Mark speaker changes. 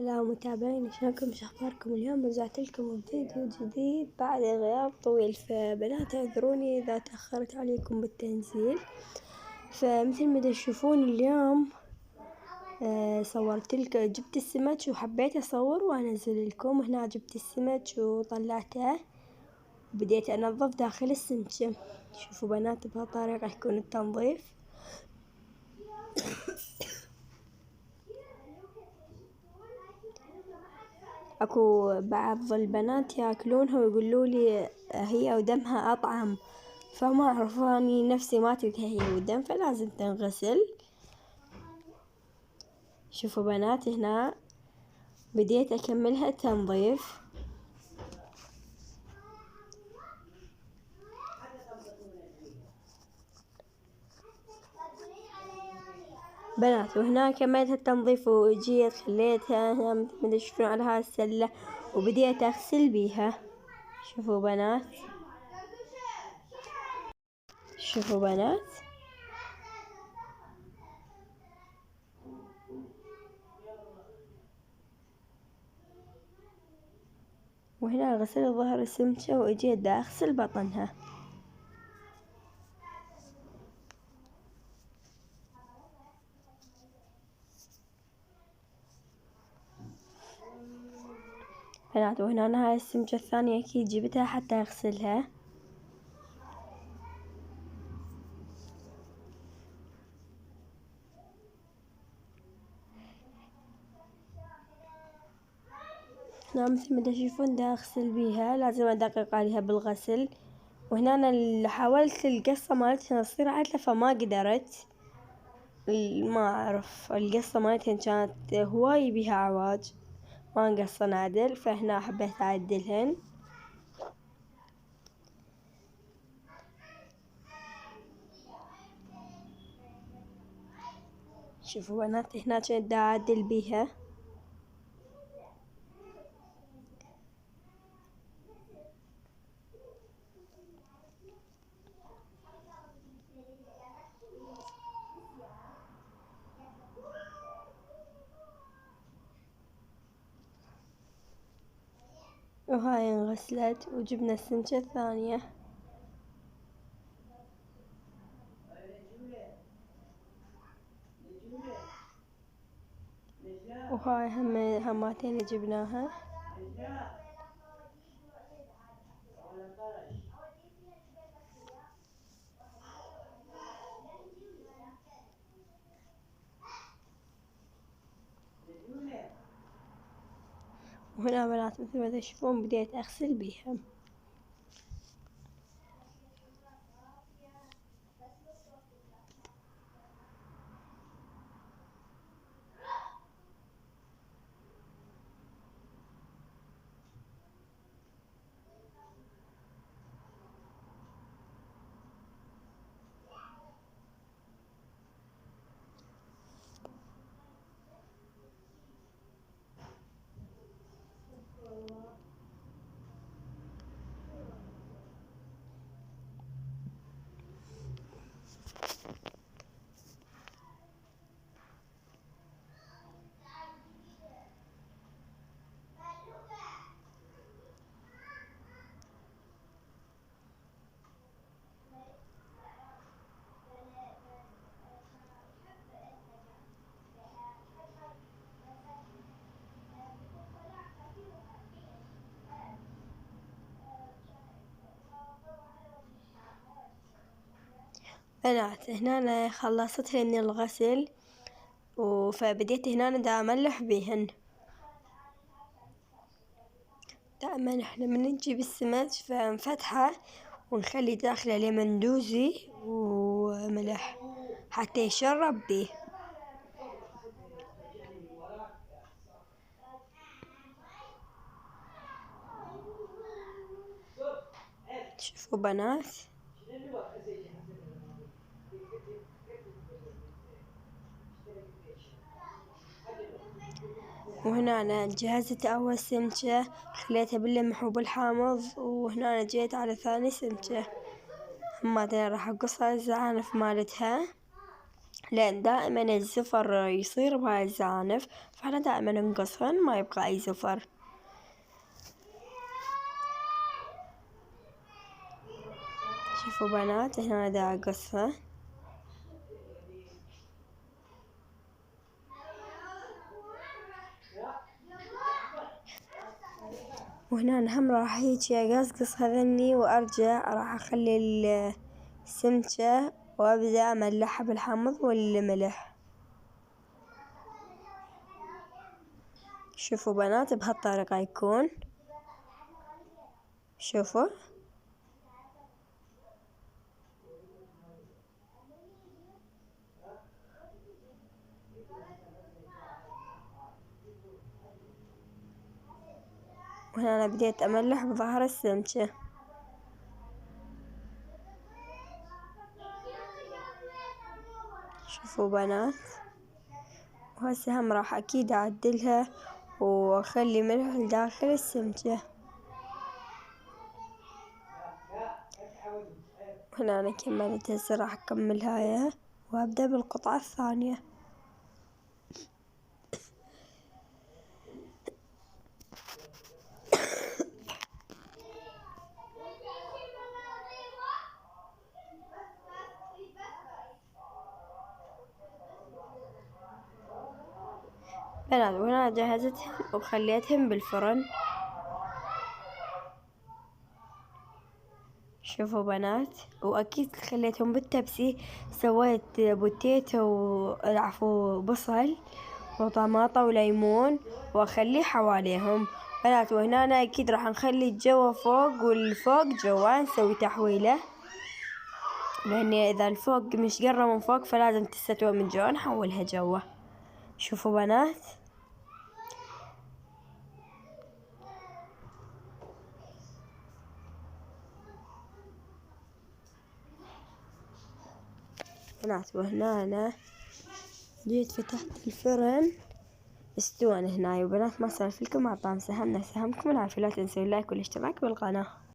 Speaker 1: هلا متابعين، شلونكم؟ شخباركم؟ اليوم رجعت لكم بفيديو جديد بعد غياب طويل. فبنات اعذروني إذا تأخرت عليكم بالتنزيل. فمثل ما تشوفون اليوم صورت لكم، جبت السمك وحبيت أصور وأنزل لكم. هنا جبت السمك وطلعته وبديت أنظف داخل السمكة. شوفوا بنات، بهالطريقة يكون التنظيف. اكو بعض البنات ياكلونها ويقولوا لي هي ودمها اطعم، فما اعرف، اني نفسي ما تنتهي هي ودم فلازم تنغسل. شوفوا بنات، هنا بديت اكملها تنظيف. بنات، وهنا كملت التنظيف وجيت خليتها هنا مثل تشوفون على هاي السلة وبديت اغسل بيها. شوفوا بنات، شوفوا بنات، وهنا غسلت ظهر السمكة واجيت دا اغسل بطنها. بنات، وهنا أنا هاي السمكة الثانية أكيد جبتها حتى أغسلها. هنا مثل ما تشوفون دا أغسل بيها، لازم أدقق عليها بالغسل. وهنا أنا اللي حاولت القصة مالتها تصير عدلة فما قدرت. ما أعرف، القصة مالتها كانت هواي بيها عواج، ما نقصن عدل، فهنا حبيت أعدلهن. شوفوا بنات، هنا كنت دا أعدل بيها. وهاي انغسلت وجبنا السمكة الثانية. وهاي هماتين جبناها. وهنا بنات مثل ما تشوفون بديت أغسل بيها. بنات، هنا أنا خلصت لي من الغسل فبديت هنا دا أملح بيهن. دائما احنا من نجيب السمك فنفتحه ونخلي داخله ليمون دوزي وملح حتى يشرب بيه. شوفوا بنات، وهنا أنا جهزت أول سمكة خليتها باللمح وبالحامض، وهنا أنا جيت على ثاني سمكة. هماتين راح أقصها الزعانف مالتها لأن دائما الزفر يصير بهاي الزعانف، فاحنا دائما نقصهن ما يبقى أي زفر. شوفوا بنات هنا دا أقصها. وهنا هم راح هيجي أقصقص هذني وأرجع راح أخلي السمكة وأبدأ أملحها بالحمض والملح. شوفوا بنات بهالطريقة يكون. شوفوا وهنا أنا بديت أملح بظهر السمكة. شوفوا بنات، وهسه هم راح أكيد أعدلها وأخلي ملح لداخل السمكة. هنا أنا كملت، هسه راح أكمل هاي وأبدأ بالقطعة الثانية. بنات وهنا جهزتهم وخليتهم بالفرن. شوفوا بنات، وأكيد خليتهم بالتبسي. سويت بوتيتو العفو بصل وطماطة وليمون وأخليه حواليهم بنات. وهنا أنا أكيد راح نخلي الجوا فوق والفوق جوا، نسوي تحويلة، لأن إذا الفوق مش قرة من فوق فلازم تستوي من جوا، نحولها جوا. شوفوا بنات، وهنا أنا جيت فتحت الفرن استوى هنا. وبنات ما سولف لكم مع طعم سهمنا سهمكم العافية. لا تنسوا اللايك والاشتراك بالقناة.